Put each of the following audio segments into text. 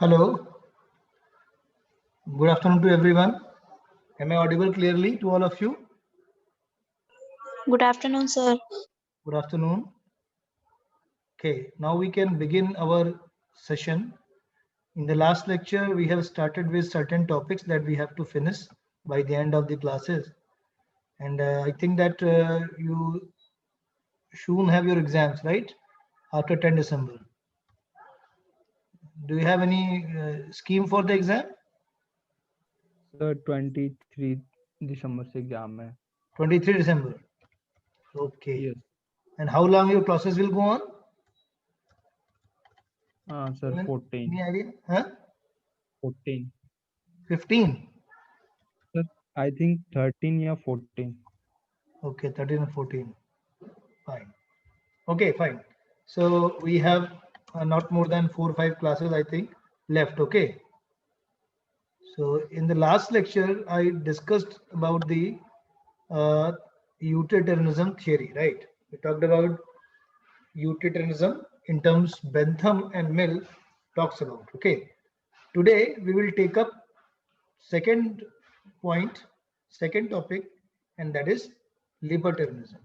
Hello, good afternoon to everyone. Am I audible clearly to all of you? Good afternoon, sir. Good afternoon. Okay, now we can begin our session. In the last lecture, we have started with certain topics that we have to finish by the end of the classes. And I think that you soon have your exams, right? After 10 December. Do you have any scheme for the exam? Sir 23 दिसंबर से exam है 23 December. Okay. Yes And how long your classes will go on? हाँ sir Any 14 idea? Huh? 14 15. Sir I think 13 या 14 Okay, 13 and 14. Fine. Okay, fine. So we have not more than 4 or 5 classes, I think, left. Okay. So in the last lecture, I discussed about the uh, utilitarianism theory, right? We talked about utilitarianism in terms Bentham and Mill talks about. Okay. Today we will take up second point, second topic, and that is libertarianism.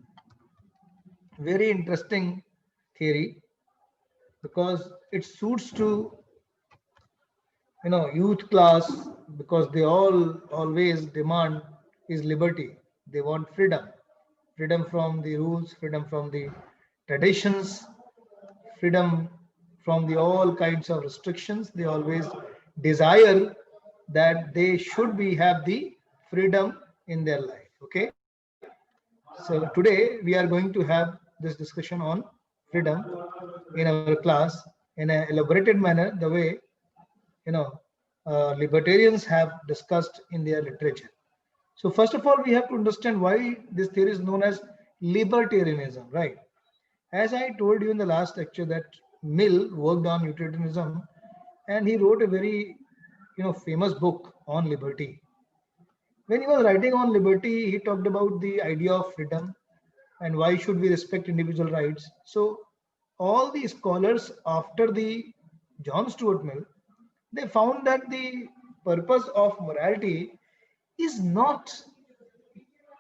Very interesting theory because it suits to youth class because they all always demand is liberty. They want freedom, freedom from the rules, freedom from the traditions, freedom from the all kinds of restrictions. They always desire that they should be have the freedom in their life. Okay, so today we are going to have this discussion on freedom in our class in an elaborated manner, the way you know libertarians have discussed in their literature. So first of all, we have to understand why this theory is known as libertarianism, right? As I told you in the last lecture that Mill worked on utilitarianism and he wrote a very famous book on liberty. When he was writing on liberty, he talked about the idea of freedom and why should we respect individual rights. So all the scholars after the John Stuart Mill, they found that the purpose of morality is not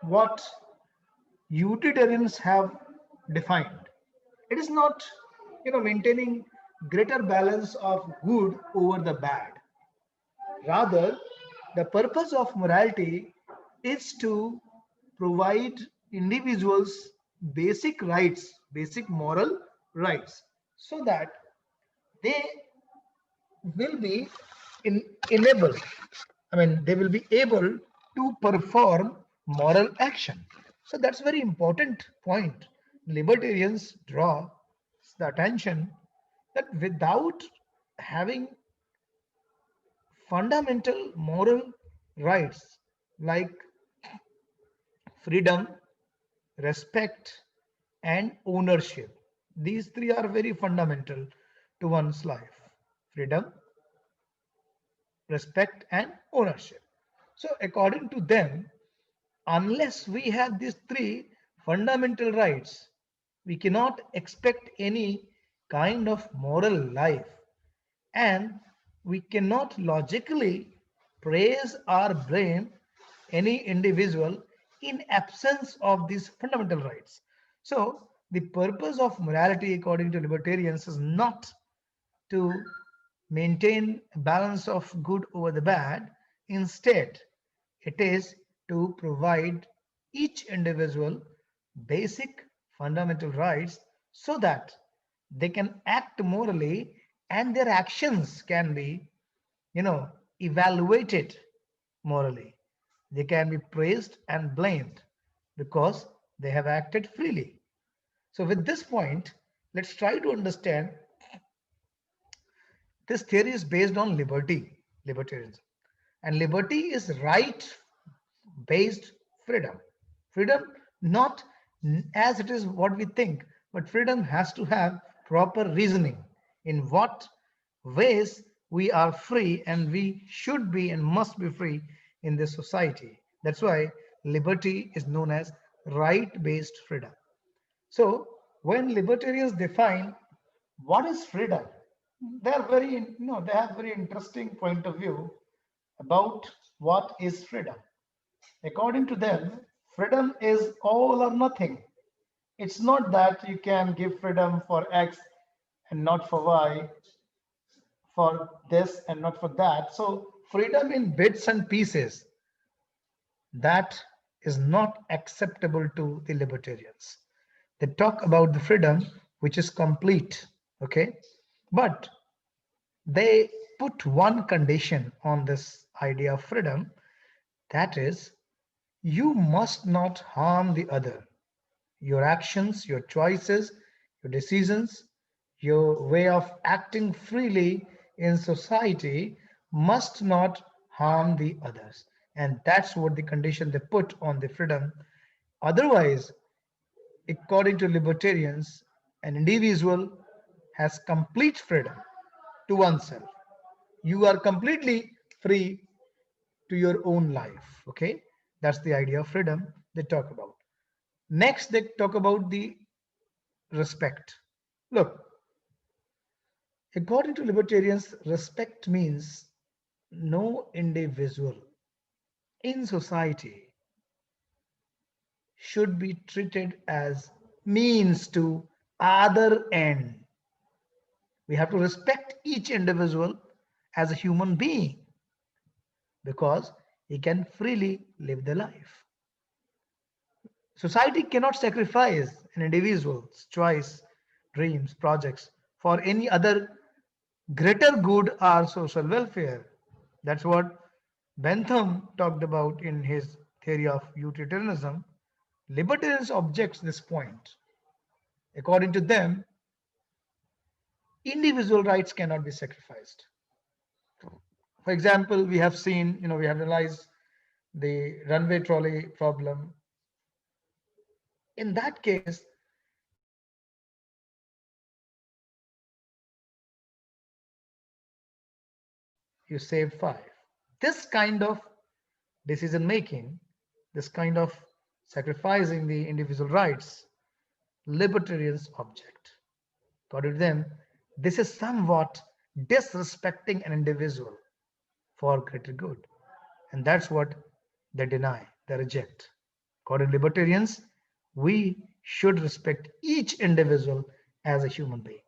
what utilitarians have defined. It is not maintaining greater balance of good over the bad. Rather, the purpose of morality is to provide individuals basic rights, basic moral rights, so that they will be enabled. I mean, they will be able to perform moral action. So that's a very important point. Libertarians draw the attention that without having fundamental moral rights like freedom, respect, and ownership. These three are very fundamental to one's life: freedom, respect, and ownership. So, according to them, unless we have these three fundamental rights, we cannot expect any kind of moral life, and we cannot logically praise or blame any individual in absence of these fundamental rights. So the purpose of morality according to libertarians is not to maintain a balance of good over the bad. Instead, it is to provide each individual basic fundamental rights so that they can act morally and their actions can be, evaluated morally. They can be praised and blamed because they have acted freely. So, with this point, let's try to understand this theory is based on libertarianism. And liberty is right based freedom. Freedom, not as it is what we think, but freedom has to have proper reasoning in what ways we are free and we should be and must be free in this society. That's why liberty is known as right based freedom. So, when libertarians define what is freedom, they are very, they have very interesting point of view about what is freedom. According to them, freedom is all or nothing. It's not that you can give freedom for X and not for Y, for this and not for that. So freedom in bits and pieces, that is not acceptable to the libertarians. They talk about the freedom which is complete, okay? But they put one condition on this idea of freedom, that is, you must not harm the other. Your actions, your choices, your decisions, your way of acting freely in society must not harm the others. And that's what the condition they put on the freedom. Otherwise, according to libertarians, an individual has complete freedom to oneself. You are completely free to your own life. Okay, that's the idea of freedom they talk about. Next, they talk about the respect. Look, according to libertarians, respect means no individual in society should be treated as means to other end. We have to respect each individual as a human being because he can freely live the life. Society cannot sacrifice an individual's choice, dreams, projects for any other greater good or social welfare. That's what Bentham talked about in his theory of utilitarianism. Libertarians object this point. According to them, individual rights cannot be sacrificed. For example, we have seen, we have analyzed the runway trolley problem. In that case, you save five. This kind of decision making, this kind of sacrificing the individual rights, libertarians object. According to them, this is somewhat disrespecting an individual for greater good. And that's what they deny, they reject. According to libertarians, we should respect each individual as a human being.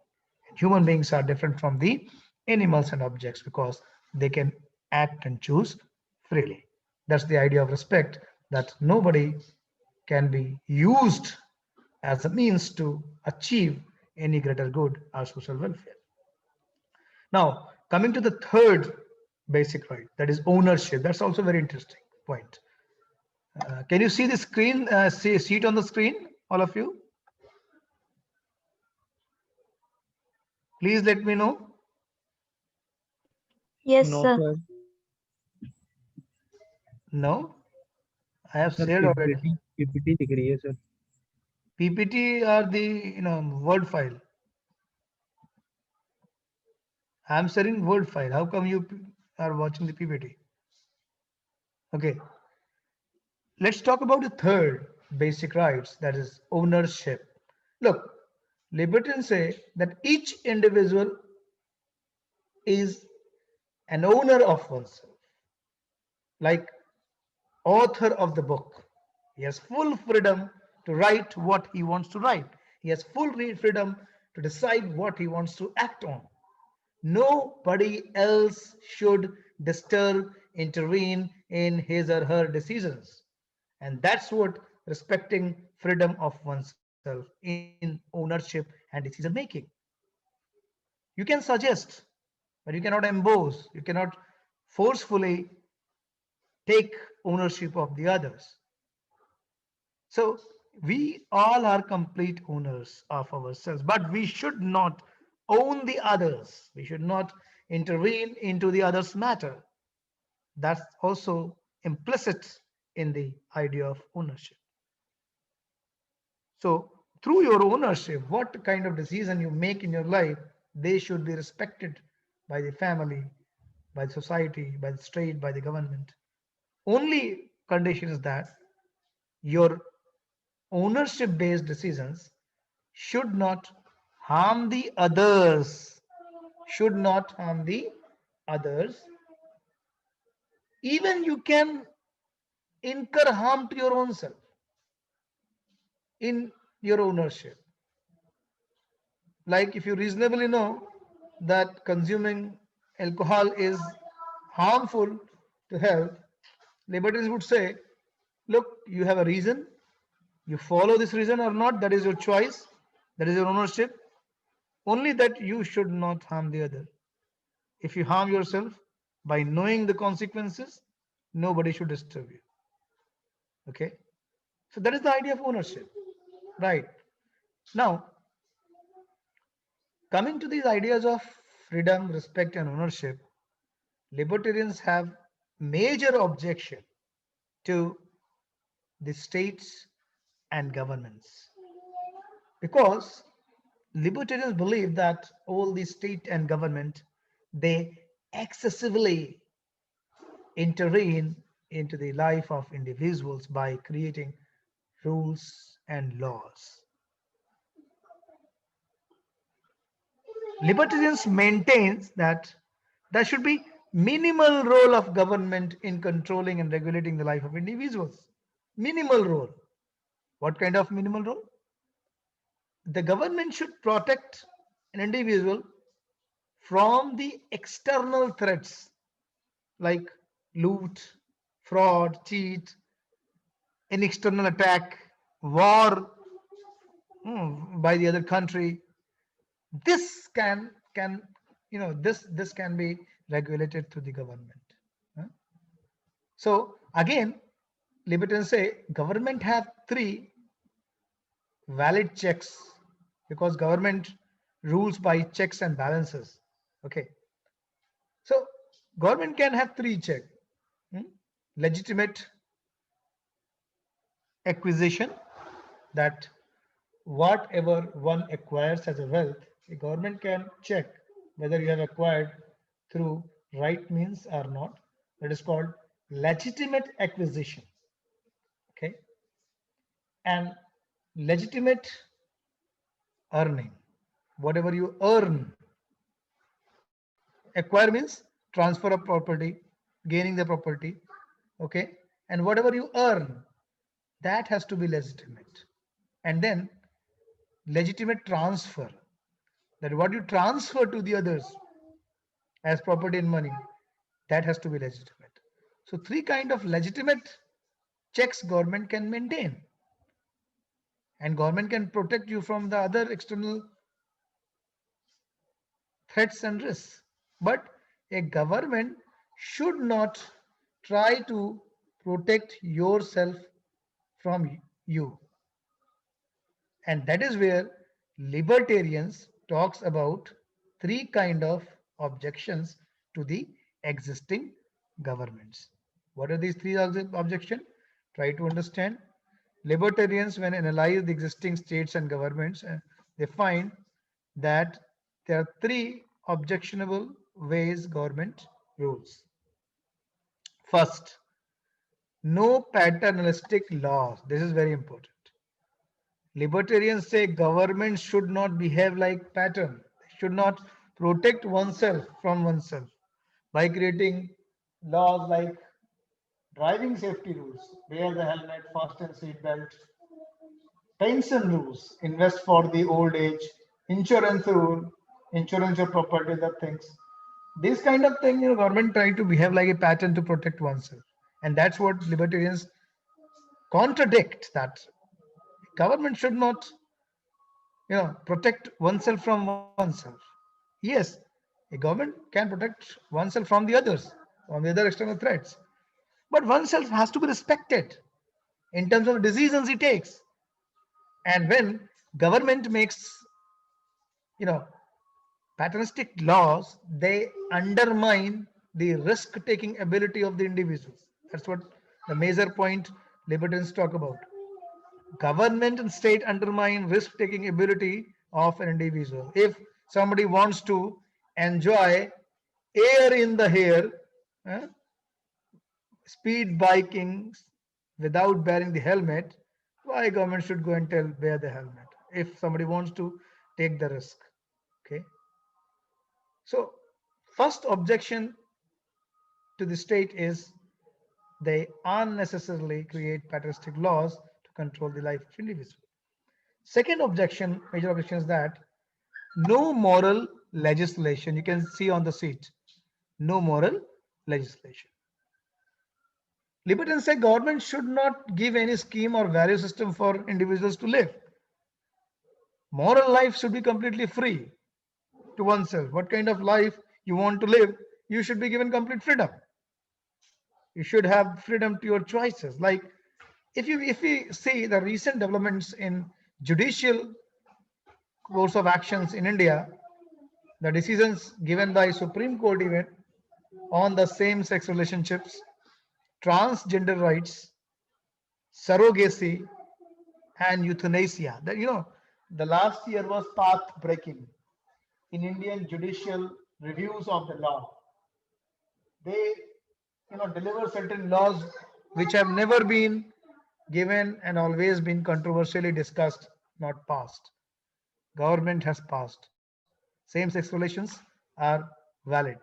And human beings are different from the animals and objects because they can act and choose freely. That's the idea of respect, that nobody can be used as a means to achieve any greater good or social welfare. Now, coming to the third basic right, that is ownership. That's also a very interesting point. Can you see the screen? See it on the screen, all of you? Please let me know. Yes, No, sir. sir. No, I have Sir, shared already. PPT दिख रही है, sir. PPT are the Word file. I'm sharing Word file. How come you are watching the PPT? Okay, let's talk about the third basic rights, that is ownership. Look, libertarians say that each individual is an owner of oneself, like author of the book. He has full freedom to write what he wants to write. He has full freedom to decide what he wants to act on. Nobody else should disturb, intervene in his or her decisions. And that's what respecting freedom of oneself in ownership and decision making. You can suggest, but you cannot impose, you cannot forcefully take ownership of the others. So we all are complete owners of ourselves, but we should not own the others. We should not intervene into the others' matter. That's also implicit in the idea of ownership. So through your ownership, what kind of decision you make in your life, they should be respected by the family, by the society, by the state, by the government. Only condition is that your ownership based decisions should not harm the others, should not harm the others. Even you can incur harm to your own self in your ownership. Like if you reasonably know that consuming alcohol is harmful to health, libertarians would say, look, you have a reason, you follow this reason or not, that is your choice, that is your ownership, only that you should not harm the other. If you harm yourself by knowing the consequences, nobody should disturb you. Okay, so that is the idea of ownership, right? Now, coming to these ideas of freedom, respect, and ownership, libertarians have major objection to the states and governments because libertarians believe that all the state and government, they excessively intervene into the life of individuals by creating rules and laws. Libertarians maintains that there should be minimal role of government in controlling and regulating the life of individuals. Minimal role. What kind of minimal role? The government should protect an individual from the external threats like loot, fraud, cheat, an external attack, war by the other country. This can this can be regulated through the government. Huh? So again, libertarians say government have three valid checks because government rules by checks and balances. Okay, so government can have three check: legitimate acquisition, that whatever one acquires as a wealth, the government can check whether you have acquired through right means or not. That is called legitimate acquisition. Okay, and legitimate earning, whatever you earn. Acquire means transfer of property, gaining the property. Okay, and whatever you earn, that has to be legitimate. And then legitimate transfer, that what you transfer to the others as property and money, that has to be legitimate. So three kind of legitimate checks government can maintain, and government can protect you from the other external threats and risks. But a government should not try to protect yourself from you. And that is where libertarians talks about three kind of objections to the existing governments. What are these three objections? Try to understand. Libertarians, when analyze the existing states and governments, they find that there are three objectionable ways government rules. First, no paternalistic laws. This is very important. Libertarians say government should not behave like pattern. Should not protect oneself from oneself by creating laws like driving safety rules, wear the helmet, fasten seat belt, pension rules, invest for the old age, insurance rule, insurance your property, the things. This kind of thing, government try to behave like a pattern to protect oneself. And that's what libertarians contradict, that government should not protect oneself from oneself. Yes, a government can protect oneself from the others, from the other external threats, but oneself has to be respected in terms of decisions he takes. And when government makes you know paternalistic laws, they undermine the risk taking ability of the individuals. That's what the major point libertarians talk about. Government and state undermine risk taking ability of an individual. If somebody wants to enjoy air in the hair, eh, speed biking without wearing the helmet, why government should go and tell wear the helmet if somebody wants to take the risk? Okay, So first objection to the state is they unnecessarily create paternalistic laws to control the life of individual. Second objection, major objection is that no moral legislation. You can see on the seat, no moral legislation. Libertarians say government should not give any scheme or value system for individuals to live. Moral life should be completely free to oneself. What kind of life you want to live, you should be given complete freedom. You should have freedom to your choices. Like if we see the recent developments in judicial course of actions in India, the decisions given by Supreme Court even on the same-sex relationships, transgender rights, surrogacy, and euthanasia. That the last year was path breaking in Indian judicial reviews of the law. They deliver certain laws which have never been given and always been controversially discussed, not passed. Government has passed. Same-sex relations are valid.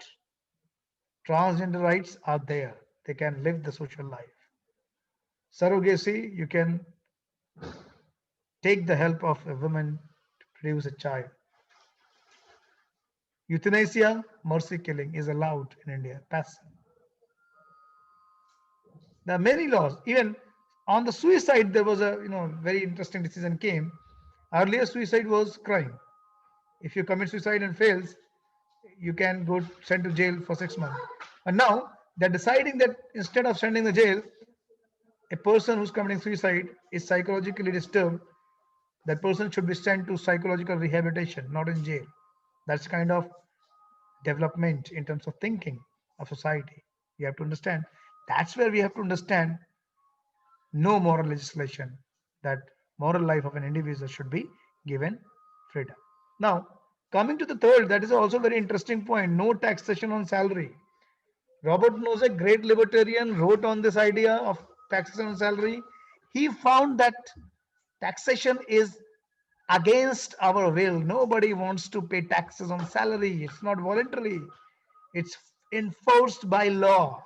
Transgender rights are there. They can live the social life. Surrogacy, you can take the help of a woman to produce a child. Euthanasia, mercy killing, is allowed in India. Passive. There are many laws. Even on the suicide, there was a very interesting decision came. Earlier, suicide was crime. If you commit suicide and fails, you can go sent to jail for 6 months. And now they're deciding that instead of sending the jail, a person who's committing suicide is psychologically disturbed. That person should be sent to psychological rehabilitation, not in jail. That's kind of development in terms of thinking of society. You have to understand. That's where we have to understand no moral legislation, that moral life of an individual should be given freedom. Now, coming to the third, that is also a very interesting point, no taxation on salary. Robert Nozick, great libertarian, wrote on this idea of taxation on salary. He found that taxation is against our will. Nobody wants to pay taxes on salary. It's not voluntary. It's enforced by law.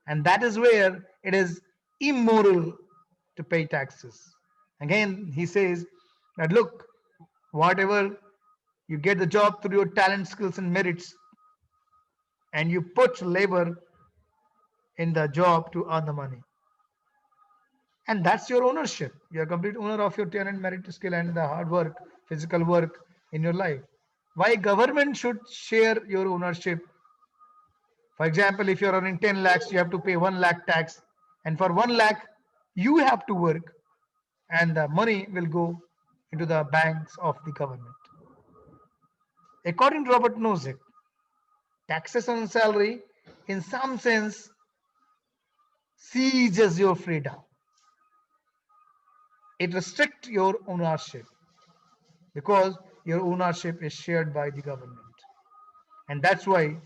And that is where it is immoral to pay taxes. Again, he says that look, whatever you get the job through your talent, skills, and merits, and you put labor in the job to earn the money. And that's your ownership. You're a complete owner of your talent, merit, skill, and the hard work, physical work in your life. Why government should share your ownership? For example, if you're earning 10 lakhs, you have to pay 1 lakh tax. And for 1 lakh, you have to work, and the money will go into the banks of the government. According to Robert Nozick, taxes on salary, in some sense, seizes your freedom. It restricts your ownership because your ownership is shared by the government. And that's why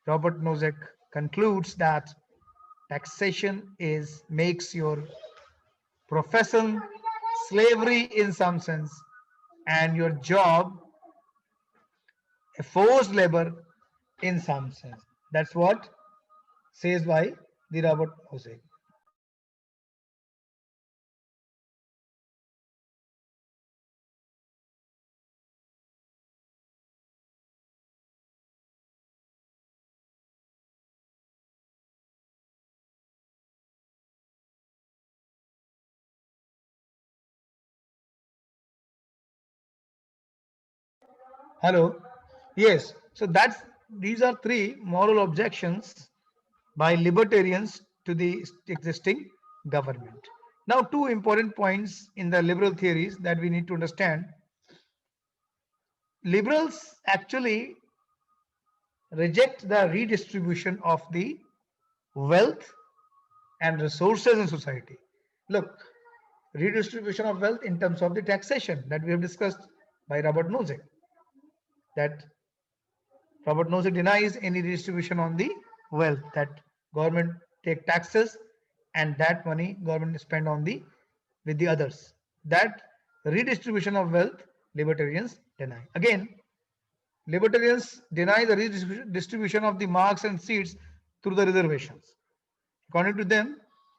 Robert Nozick concludes that taxation makes your profession slavery in some sense, and your job a forced labor in some sense. That's what says by the Robert Nozick. Hello. Yes. So these are three moral objections by libertarians to the existing government. Now, two important points in the liberal theories that we need to understand. Liberals actually reject the redistribution of the wealth and resources in society. Look, redistribution of wealth in terms of the taxation that we have discussed by Robert Nozick. That Robert Nozick denies any redistribution on the wealth, that government take taxes and that money government spend on with the others. That redistribution of wealth libertarians deny. Again, Libertarians deny the redistribution of the marks and seats through the reservations. According to them,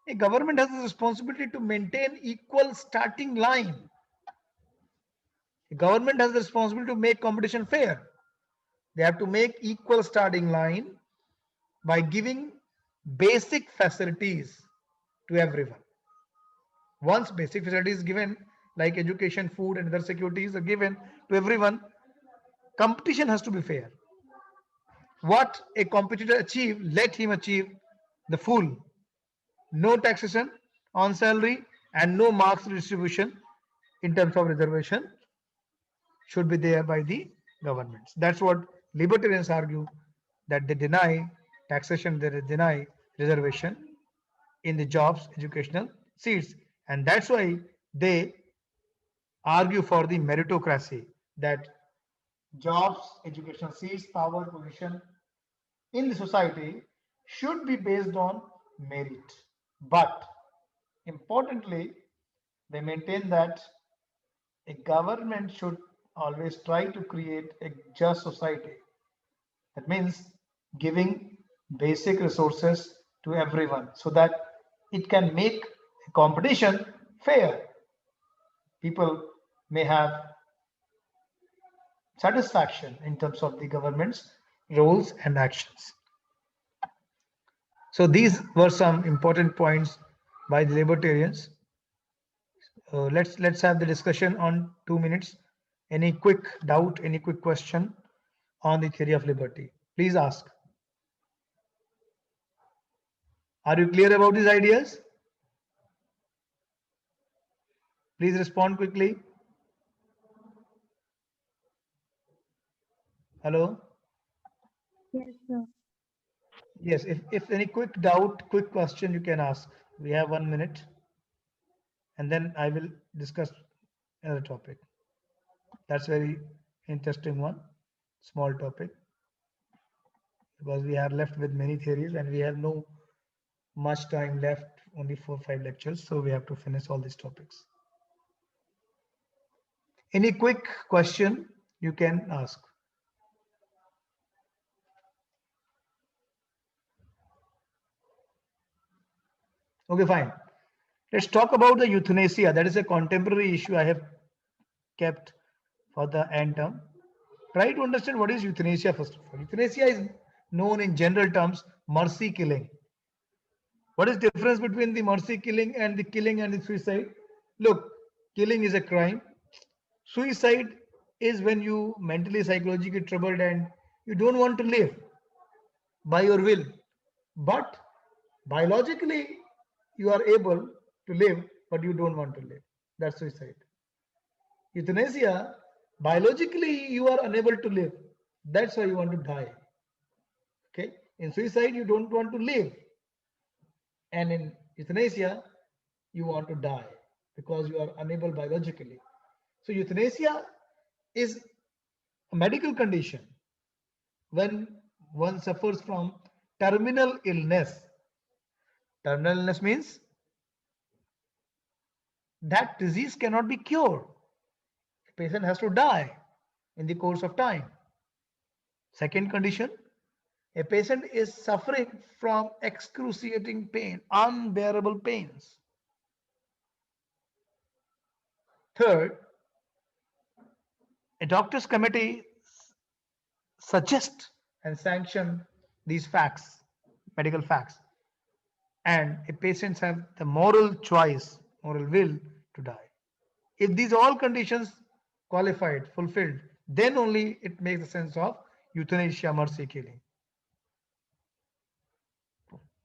a government has a responsibility to maintain equal starting line. A government has the responsibility to make competition fair. They have to make equal starting line by giving basic facilities to everyone. Once basic facilities given, like education, food, and other securities are given to everyone, competition has to be fair. What a competitor achieve, let him achieve the full. No taxation on salary and no marks distribution in terms of reservation should be there by the governments. That's what libertarians argue, that they deny taxation, they deny reservation in the jobs, educational seats. And that's why they argue for the meritocracy, that jobs, educational seats, power, position in the society should be based on merit. But importantly, they maintain that a government should always try to create a just society. That means giving basic resources to everyone so that it can make competition fair. People may have satisfaction in terms of the government's roles and actions. So these were some important points by the libertarians. Let's have the discussion on 2 minutes. Any quick doubt, any quick question on the theory of liberty? Please ask. Are you clear about these ideas? Please respond quickly. Hello? Yes, sir. Yes, if any quick doubt, quick question, you can ask. We have 1 minute and then I will discuss another topic. That's very interesting one, small topic, because we are left with many theories and we have no much time left, only 4 or 5 lectures, so we have to finish all these topics. Any quick question you can ask. Okay, fine. Let's talk about the euthanasia. That is a contemporary issue I have kept for the end term. Try to understand what is euthanasia first of all. Euthanasia is known in general terms mercy killing. What is difference between the mercy killing and the suicide? Look, killing is a crime. Suicide is when you mentally, psychologically troubled and you don't want to live by your will, but biologically you are able to live, but you don't want to live. That's suicide. Euthanasia, biologically you are unable to live. That's why you want to die. Okay. In suicide, you don't want to live. And in euthanasia, you want to die because you are unable biologically. So euthanasia is a medical condition when one suffers from terminal illness. Terminal illness means that disease cannot be cured. The patient has to die in the course of time. Second condition, a patient is suffering from excruciating pain, unbearable pains. Third, a doctor's committee suggest and sanction these facts, medical facts, and a patient have the moral choice, moral will to die. If these all conditions qualified, fulfilled, then only it makes the sense of euthanasia, mercy killing.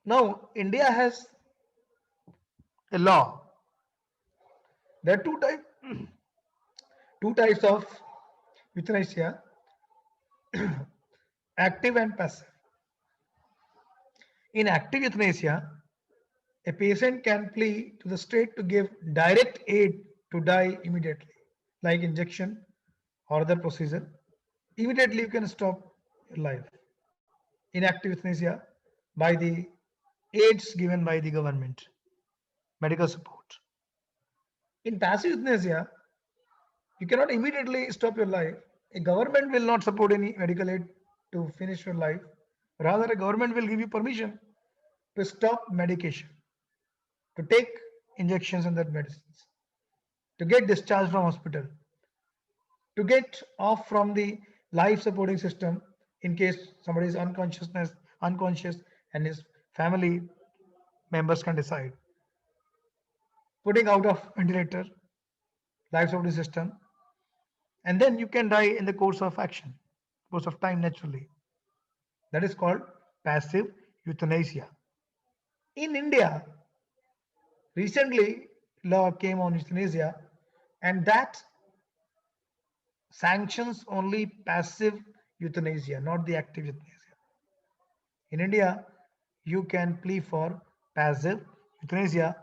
Now, India has a law. There are two types of euthanasia, active and passive. In active euthanasia, a patient can plead to the state to give direct aid to die immediately, like injection or other procedure. Immediately you can stop your life. In active euthanasia, by the aids given by the government, medical support. In passive euthanasia, you cannot immediately stop your life, A government will not support any medical aid to finish your life. Rather, a government will give you permission to stop medication, to take injections and that medicines, to get discharged from hospital, to get off from the life supporting system in case somebody is unconscious and his family members can decide. Putting out of ventilator, life supporting system, and then you can die in the course of action, course of time naturally. That is called passive euthanasia. In India, recently law came on euthanasia, and that sanctions only passive euthanasia, not the active euthanasia. In India, you can plea for passive euthanasia,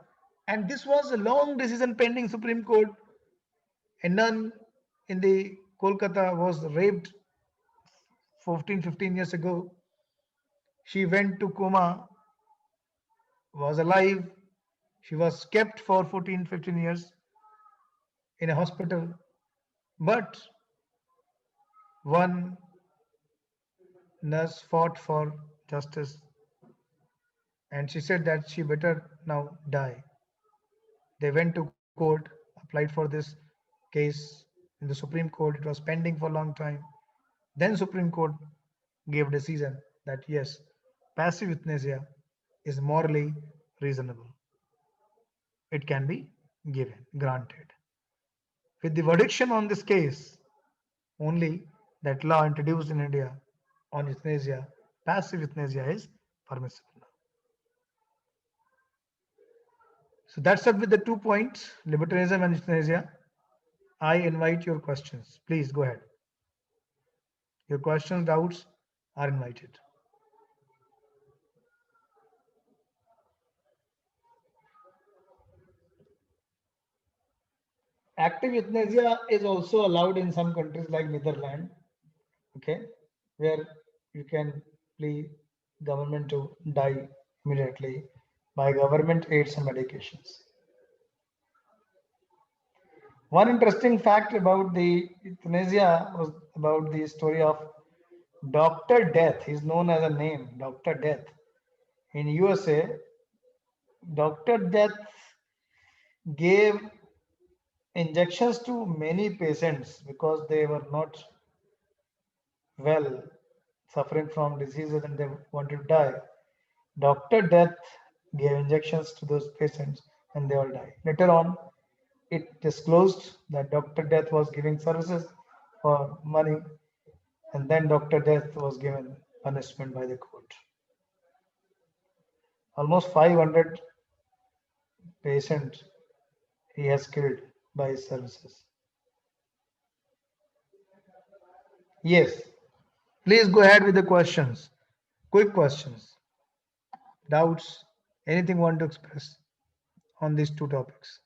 and this was a long decision pending Supreme Court. A nun in the Kolkata was raped 15 years ago. She went to coma, was alive. She was kept for 15 years in a hospital. But one nurse fought for justice and she said that she better now die. They went to court, applied for this case in the Supreme Court. It was pending for a long time. Then Supreme Court gave a decision that yes, passive euthanasia is morally reasonable. It can be given, granted. With the verdiction on this case, only that law introduced in India on euthanasia, passive euthanasia is permissible now. So that's up with the 2 points, libertarianism and euthanasia. I invite your questions. Please go ahead. Your questions, doubts are invited. Active euthanasia is also allowed in some countries like Netherlands, okay, where you can plea government to die immediately by government aids and medications. One interesting fact about the euthanasia was about the story of Dr. Death. He's known as a name, Dr. Death. In USA, Dr. Death gave injections to many patients because they were not well, suffering from diseases and they wanted to die. Dr. Death gave injections to those patients and they all died. Later on, it disclosed that Dr. Death was giving services for money, and then Dr. Death was given punishment by the court. Almost 500 patients he has killed by his services. Yes, please go ahead with the questions. Quick questions, doubts, anything want to express on these two topics.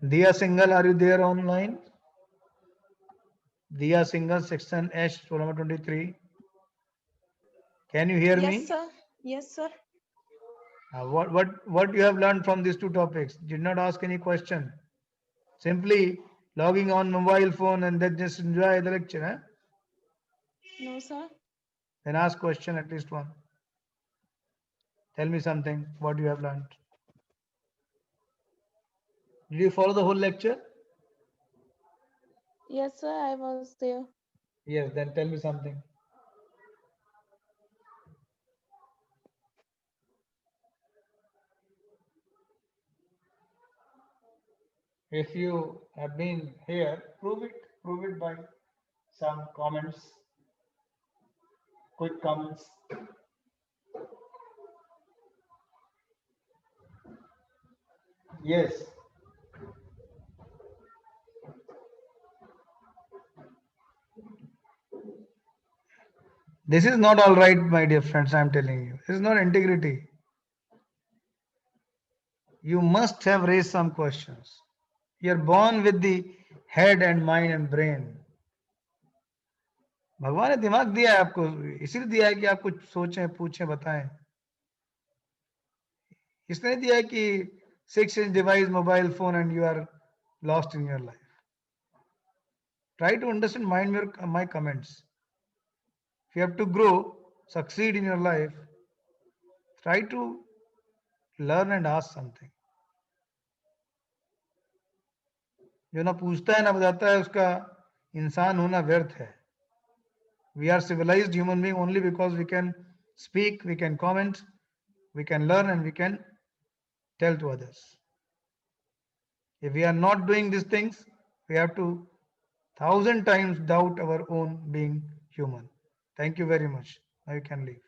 Dia Singhal, are you there online? Dia Singhal, section H, roll number 23. Can you hear me? Yes, sir. Yes, sir. What you have learned from these two topics? Did not ask any question. Simply logging on mobile phone and then just enjoy the lecture. Eh? No, sir. Then ask question, at least one. Tell me something, what you have learned. Did you follow the whole lecture? Yes, sir. I was there. Yes, then tell me something. If you have been here, prove it by some comments, quick comments. Yes. This is not all right, my dear friends, I'm telling you. This is not integrity. You must have raised some questions. You're born with the head and mind and brain. भगवान ने दिमाग दिया है आपको, इसीलिए दिया है कि आप कुछ सोचें, पूछें, बताएं। इसने नहीं दिया है कि 6-inch device, mobile phone, and you are lost in your life. Try to understand my comments. If you have to grow, succeed in your life, try to learn and ask something. जो ना पूछता है ना बताता है उसका इंसान होना व्यर्थ है. We are civilized human being only because we can speak, we can comment, we can learn, and we can tell to others. If we are not doing these things, we have to 1,000 times doubt our own being human. Thank you very much. Now you can leave.